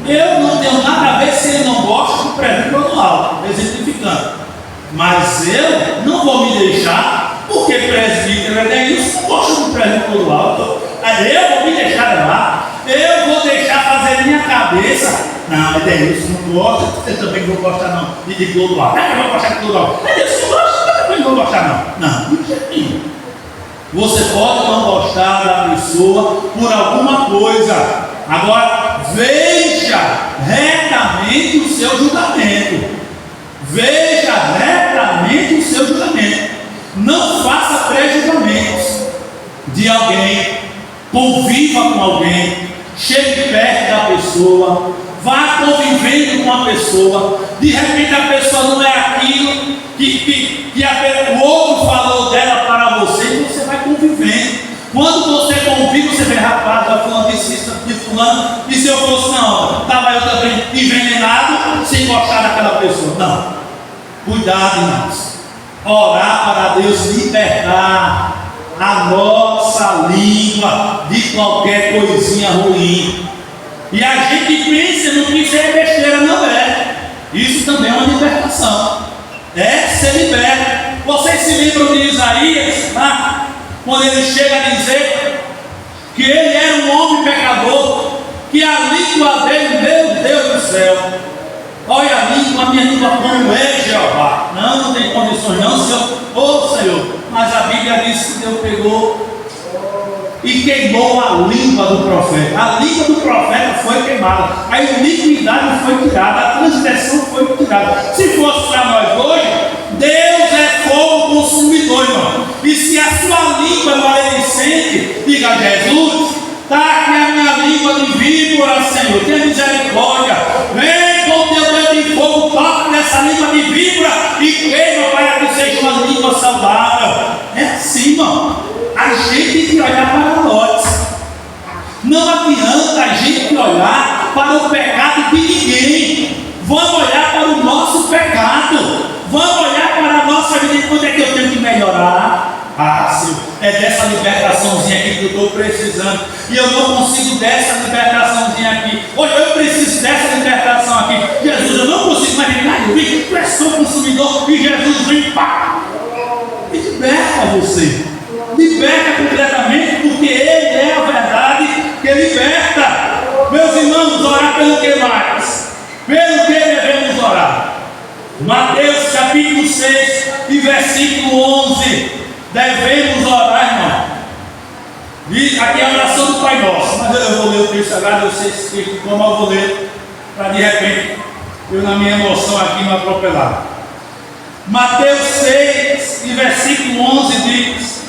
Eu não tenho nada a ver se ele não gosta do presbítero Clodoaldo, exemplificando. Mas eu não vou me deixar, porque presbítero Edeilson não gosta do presbítero Clodoaldo. Aí eu vou me deixar lá, eu vou deixar fazer minha cabeça. Não, Edeilson não gosta, eu também não vou gostar não de Clodoaldo. Eu não vou gostar de Clodoaldo. Edeilson não gosta, eu também não vou gostar não. Não, de jeito nenhum. Você pode não gostar da pessoa por alguma coisa. Agora, veja retamente o seu julgamento. Veja retamente o seu julgamento. Não faça pré-julgamentos de alguém. Conviva com alguém. Chegue perto da pessoa. Vá convivendo com a pessoa. De repente a pessoa não é aquilo que o outro falou dela para você, e você vai convivendo. Quando você convive, você vê, rapaz, da fulano de fulano, e se eu fosse na hora, estava eu também envenenado sem gostar daquela pessoa. Não. Cuidado, irmãos. Orar para Deus libertar a nossa língua de qualquer coisinha ruim. E a gente pensa no que isso é besteira, não é. Isso também é uma libertação. É ser liberto. Vocês se lembram de Isaías, quando ele chega a dizer que ele era um homem pecador, que a língua dele, meu Deus do céu, olha a minha língua como é, Jeová. Não tem condições não, Senhor. Senhor. Mas a Bíblia diz que Deus pegou e queimou a língua do profeta. A língua do profeta foi queimada, a iniquidade foi tirada, a transgressão foi tirada. Se fosse para nós hoje, Deus é fogo consumidor, irmão. E se a sua língua é maledicente, diga: Jesus, está aqui a minha língua de víbora, Senhor, tenha misericórdia. Vem com o teu dedo de fogo, toca nessa língua de víbora e queima para que seja uma língua saudável. É assim, irmão. A gente tem que olhar para nós. Não adianta a gente olhar para o pecado de ninguém. Vamos olhar para o nosso pecado. Vamos olhar para a nossa vida. Quando é que eu tenho que melhorar? Senhor, é dessa libertaçãozinha aqui que eu estou precisando. E eu não consigo dessa libertaçãozinha aqui. Olha, eu preciso dessa libertação aqui. Jesus, eu não consigo mais ligar. Eu vi, tu és só consumidor. E Jesus vem, pá, e liberta você. Liberta completamente, porque Ele é a verdade que liberta. Meus irmãos, orar pelo que mais? Pelo que devemos orar? Mateus capítulo 6 e versículo 11. Devemos orar, irmão. E aqui é a oração do Pai Nosso. Mas eu vou ler o texto sagrado, eu sei que como eu vou ler, para de repente eu na minha emoção aqui me atropelar. Mateus 6 e versículo 11 diz: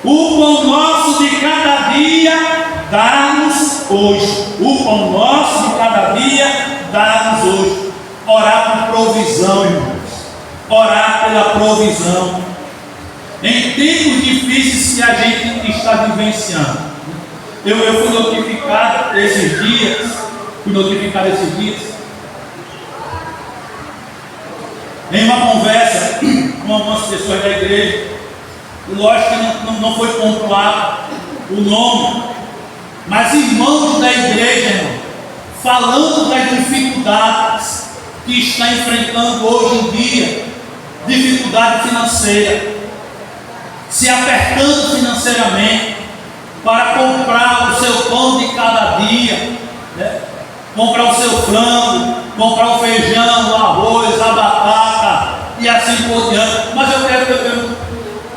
o pão nosso de cada dia dá-nos hoje. O pão nosso de cada dia dá-nos hoje. Orar por provisão, irmãos. Orar pela provisão. Em tempos difíceis que a gente está vivenciando. Eu fui notificado esses dias. Em uma conversa com algumas pessoas da igreja. Lógico que não foi pontuado o nome, mas irmãos da igreja, irmão, falando das dificuldades que está enfrentando hoje em dia, dificuldade financeira, se apertando financeiramente para comprar o seu pão de cada dia, né? Comprar o seu frango, comprar o feijão, o arroz, a batata e assim por diante. Mas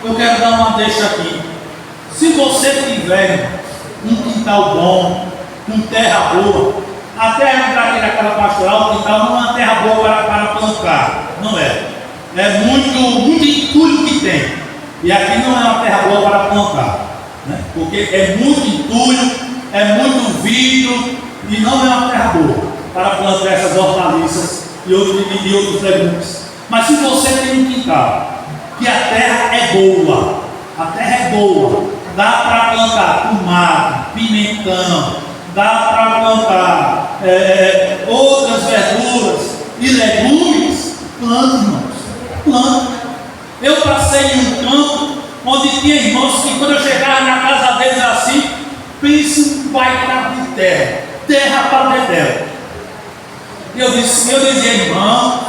eu quero dar uma deixa aqui. Se você tiver um quintal bom, com terra boa, a terra daquela pastoral, o quintal não é uma terra boa para plantar, não é. É muito entulho que tem. E aqui não é uma terra boa para plantar, né? Porque é muito entulho, é muito vidro e não é uma terra boa para plantar essas hortaliças e outros legumes. Mas se você tem um quintal, que a terra é boa, dá para plantar tomate, pimentão, dá para plantar outras verduras e legumes, planta, irmãos, planta. Eu passei em um campo onde tinha irmãos que quando eu chegava na casa deles assim, pense um baita de terra para dedéu. E eu dizia, irmão,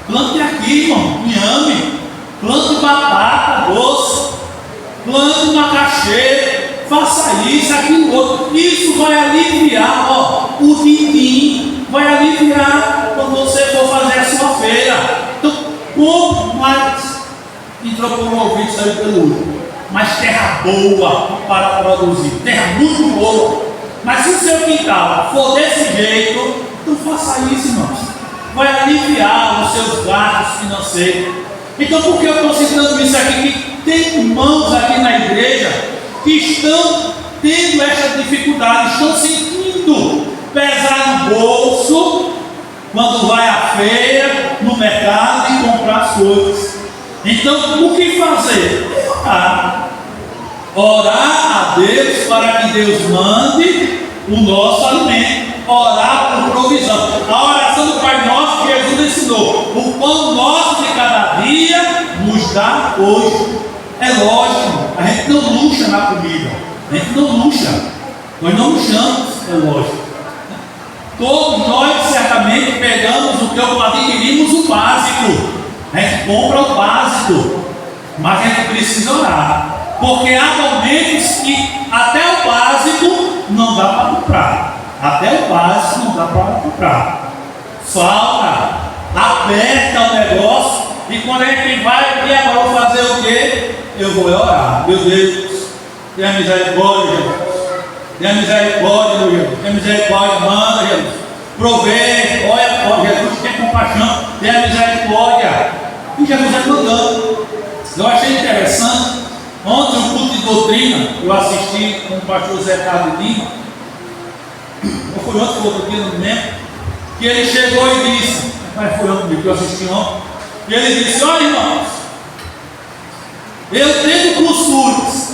plante aqui, irmão, inhame, plante batata doce, plante macaxeira, faça isso, aquilo outro. Isso vai aliviar, o din-din, vai aliviar quando você for fazer a sua feira. Então, como mais entrou por um ouvido e saiu pelo outro. Mas terra boa para produzir, terra muito boa. Mas se o seu quintal for desse jeito, então faça isso, irmãos. Vai aliviar os seus gastos financeiros. Então, por que eu estou citando isso aqui? Que tem irmãos aqui na igreja que estão tendo essa dificuldade, estão sentindo pesar no bolso quando vai à feira, no mercado e comprar as coisas. Então, o que fazer? Orar a Deus para que Deus mande o nosso alimento. Orar por provisão. A oração do Pai Nosso que Jesus ensinou: o pão nosso de cada dia nos dá hoje. É lógico, a gente não luxa na comida. A gente não luxa. Nós não luxamos, é lógico. Todos nós certamente pegamos o que adquirimos o básico. A gente compra o básico, mas a gente precisa orar, porque há momentos que até o básico não dá para comprar. Até o básico não dá para comprar. Falta, aperta o negócio, e quando a gente vai, e agora vou fazer o quê? Eu vou orar. Meu Deus, tenha misericórdia, Jesus. Tenha misericórdia, meu Jesus. Tenha misericórdia, manda, Jesus. Provê, olha, Jesus tem compaixão, tenha misericórdia. E Jesus vai mandando. Eu achei interessante. Ontem, um culto de doutrina, eu assisti com o pastor Zé Carlos Lima. Ou foi ontem, foi outro dia, não me lembro. Que ele chegou e disse: mas foi ontem que eu assisti ontem. E ele disse: olha, irmãos, eu tenho cuscuz,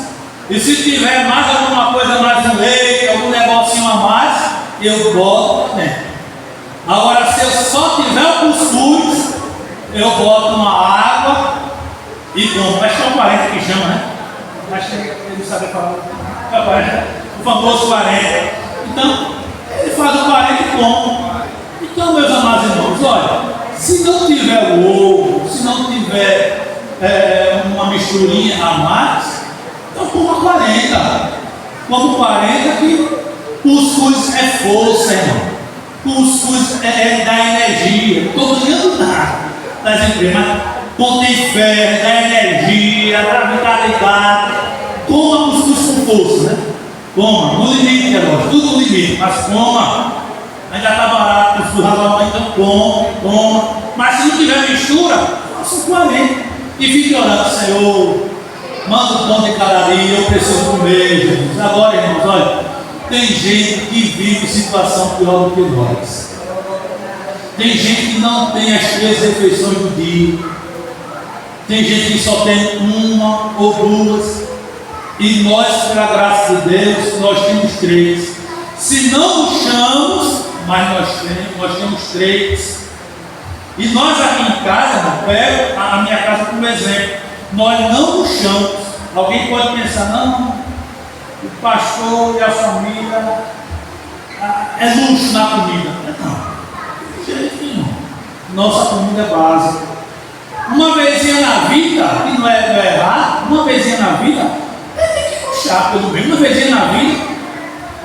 e se tiver mais alguma coisa, mais um leite, algum negocinho a mais, eu boto também. Agora, se eu só tiver o cuscuz, eu boto uma água e como. Acho que é um 40 que chama, né? Acho que ele sabe falar. O famoso 40. Então, ele faz o 40 e come. Então, meus amados irmãos, olha, se não tiver o ovo, se não tiver uma misturinha a mais, então coma 40. Como 40 que cuscuz é força, irmão. Cuscuz dá energia. Não estou ganhando nada das empresas, mas contém ferro, dá energia, dá vitalidade. Coma cuscuz com força, né? Coma, no limite, agora, tudo no limite, mas coma. Ainda está barato, cuscuz razoável, então coma. Mas se não tiver mistura, faça 40. E fique orando: Senhor, manda o pão de cada dia, eu preciso comer, Jesus. Agora, irmãos, olha, tem gente que vive situação pior do que nós. Tem gente que não tem as 3 refeições do dia. Tem gente que só tem uma ou 2. E nós, pela graça de Deus, nós temos 3. Se não luxamos, mas nós temos 3. E nós aqui em casa, pego a minha casa como exemplo, nós não luxamos. Alguém pode pensar: não, o pastor e a família é luxo na comida. Não, de jeito nenhum. Nossa comida é básica. Uma vezinha na vida, e não é errado, uma vezinha na vida, tem que luxar pelo menos. Uma vezinha na vida,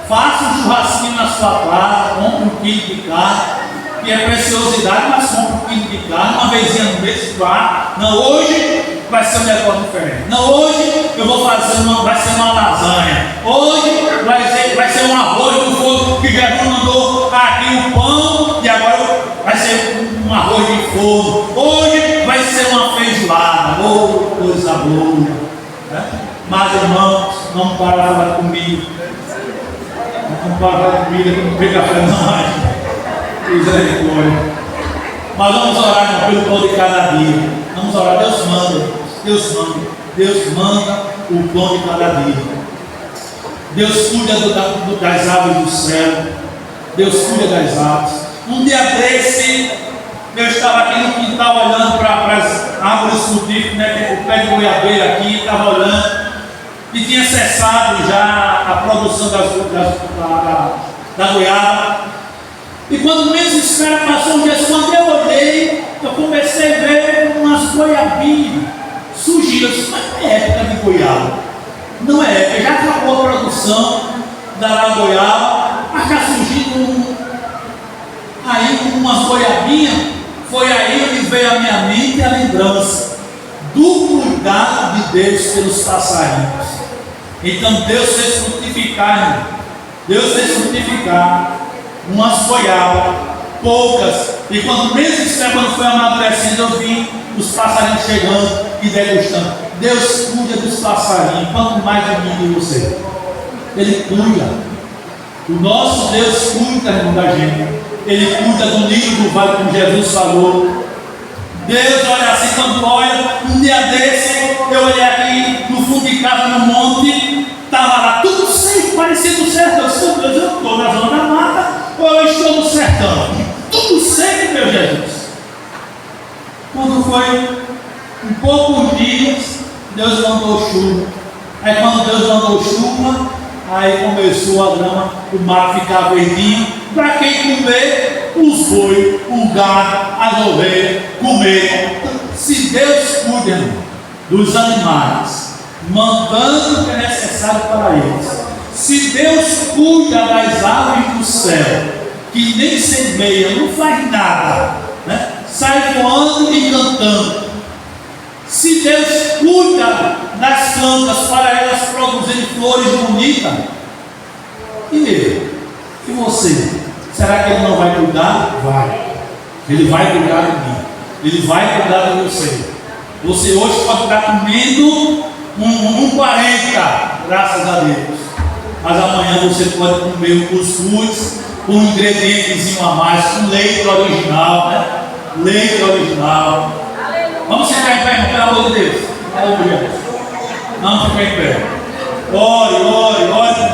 faça um churrasquinho na sua casa, compre um quilo de carne, que é preciosidade, mas compre um quilo de carne, uma vezinha no mês, não, hoje vai ser um negócio diferente. Não, hoje eu vou fazer vai ser uma lasanha. Hoje vai ser um arroz no forno, que Jesus mandou aqui o pão, e agora vai ser um arroz de forno. Hoje vai ser uma feijoada. Oh, coisa boa. Mas, irmãos, não para de falar comigo. Não para de falar comigo, não tem café não. Misericórdia. Mas vamos orar, irmão, pelo pão de cada dia. Vamos orar. Deus manda. Deus manda o pão de cada dia. Deus cuida das aves do céu. Deus cuida das aves. Um dia desse, eu estava aqui no quintal olhando para as árvores frutíferas, né? O pé de goiabeira aqui, estava olhando. E tinha cessado já a produção da goiaba. E quando menos espera, passou um dia, quando eu olhei, eu comecei a ver umas goiabinhas surgindo. Mas não é época de goiaba. Não é época, já acabou a produção da goiaba, mas já surgiu aí umas goiabinhas. Foi aí onde veio à minha mente a lembrança do cuidado de Deus pelos passarinhos. Então Deus fez frutificar, irmão. Deus fez frutificar umas goiabas, poucas, e quando quando foi amadurecendo, eu vi os passarinhos chegando e degustando. Deus cuida dos passarinhos, quanto mais de mim e de você. Ele cuida. O nosso Deus cuida, irmão, da gente. Ele cuida do livro do vale, como Jesus falou. Deus olha assim, quando olha, um dia desse, eu olhei aqui no fundo de casa, no monte, estava lá tudo seco, parecido certo. Eu estou na zona da mata, ou eu estou no sertão? Tudo seco, meu Jesus. Quando foi um poucos dias, Deus mandou chuva. Aí quando Deus mandou chuva, aí começou a grama, o mato ficar verdinho. Para quem comer, os boi, o gado, as ovelhas, comer. Se Deus cuida dos animais, mandando o que é necessário para eles, se Deus cuida das aves do céu, que nem semeia, não faz nada, né? Sai voando e cantando. Se Deus cuida das plantas para elas produzirem flores bonitas, e eu? E você? Será que Ele não vai cuidar? Vai. Ele vai cuidar de mim. Ele vai cuidar de você. Você hoje pode estar comendo um 40, graças a Deus. Mas amanhã você pode comer um cuscuz com um ingredientezinho a mais, com leite original, né? Leite original. Vamos ficar em pé, irmão, pelo amor de Deus. Vamos ficar em pé. Ore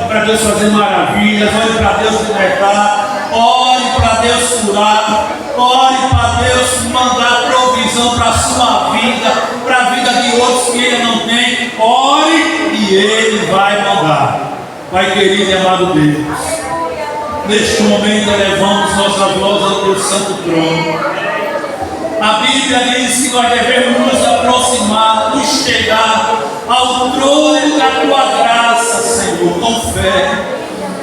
para Deus fazer maravilhas, ore para Deus libertar, ore para Deus curar, ore para Deus mandar provisão para a sua vida, para a vida de outros que Ele não tem. Ore e Ele vai mandar. Pai querido e amado Deus, neste momento elevamos nossa voz ao Teu santo trono. A Bíblia diz que nós devemos nos aproximar, nos chegar ao trono da Tua graça, Senhor, com fé.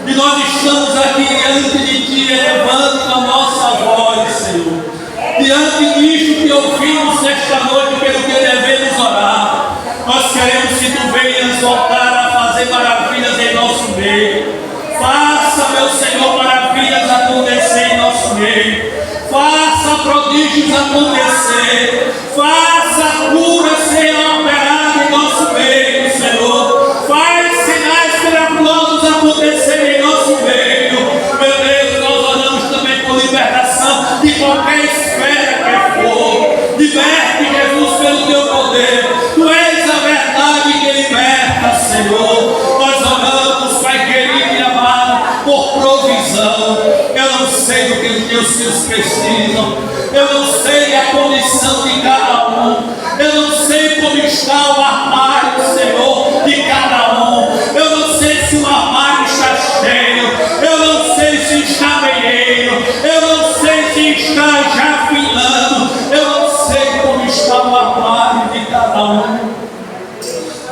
E nós estamos aqui diante de Ti, elevando a nossa voz, Senhor. Diante disto que ouvimos nesta noite, pelo que devemos orar, nós queremos que Tu venhas voltar a fazer maravilhas em nosso meio. Faça, meu Senhor, maravilhas acontecer em nosso meio. Faça prodígios acontecer. Faça cura ser operada em nosso meio, Senhor. Faz sinais miraculosos acontecer em nosso meio. Meu Deus, nós oramos também por libertação de qualquer esfera que for. Liberte, Jesus, pelo Teu poder. Tu és a verdade que liberta, Senhor. Nós oramos, Pai querido e amado, por provisão. Eu não sei do que os Teus filhos precisam. Eu não sei a condição de cada um. Eu não sei como está o armário, Senhor, de cada um. Eu não sei se o armário está cheio. Eu não sei se está meieiro. Eu não sei se está já afinando. Eu não sei como está o armário de cada um.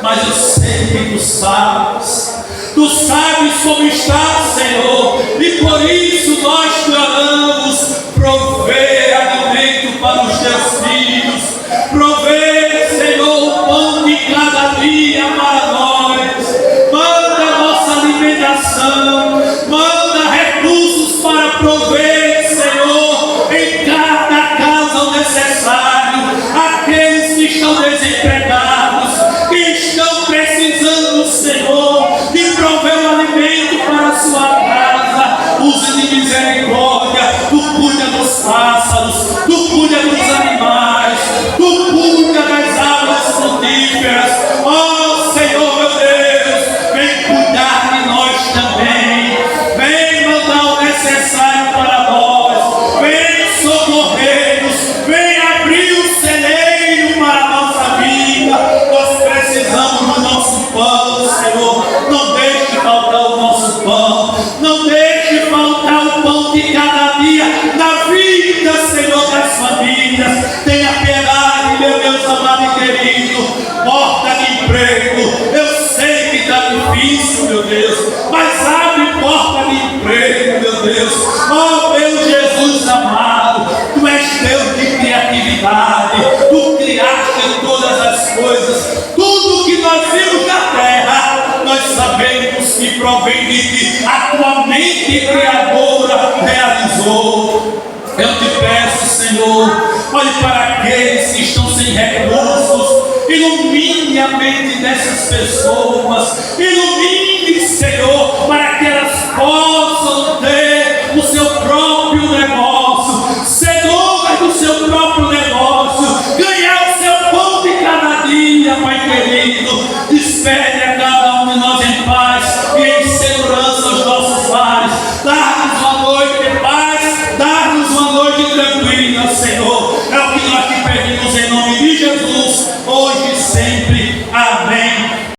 Mas eu sei que Tu sabes. Tu sabes como está, Senhor. E por isso nós clamamos: prover alimento para os Teus filhos. Prover, Senhor, o pão de cada dia para nós. Manda a nossa alimentação. Manda recursos para prover, Senhor, em cada casa o necessário. Aqueles que estão desempregados, que estão precisando, Senhor, de prover o alimento para a sua casa. Use de misericórdia. Tu cuida dos pássaros, Tu cuida dos animais, Tu cuida das árvores frutíferas. Oh Senhor, meu Deus, vem cuidar de nós. coisas. Tudo que nós vimos na terra, nós sabemos que provém de ti. A tua mente criadora realizou. Eu te peço, Senhor, olhe para aqueles que estão sem recursos, ilumine a mente dessas pessoas, ilumine, Senhor, para que elas possam ter o seu próprio negócio, ser donas do seu próprio negócio, ganhar o seu pão de cada dia, Pai querido. Despede a cada